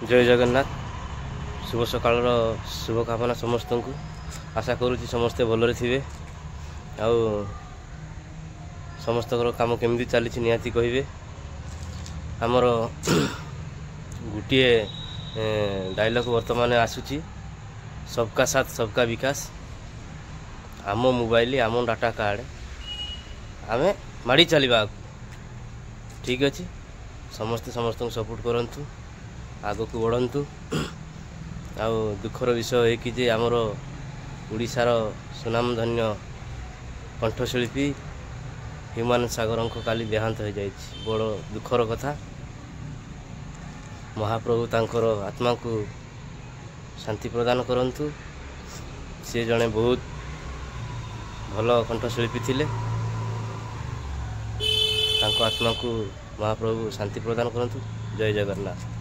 जय जगन्नाथ शुभ सकाल शुभकामना समस्त को आशा करुँच समस्ते भलरे थे आउ समस्त काम केमती चली निहाती कहे आमर गोटे डायलॉग वर्तमान आसूची सबका साथ सबका विकास आम मोबाइल आम डाटा कार्ड आमे माड़ी चलवा ठीक अच्छे समस्ते समस्त को सपोर्ट करंतु आगो को बढ़ंतु आ दुखर विषय है कि जे आमर ओडिशार सुनामधन्य कंठशिल्पी ह्यूमान सागर को काली देहांत हो जाए बड़ दुखर कथा महाप्रभु तांकर आत्मा को शांति प्रदान करंतु से जड़े बहुत भल कंठशिल्पी थिले तांको आत्मा को महाप्रभु शांति प्रदान करंतु जय जगन्नाथ।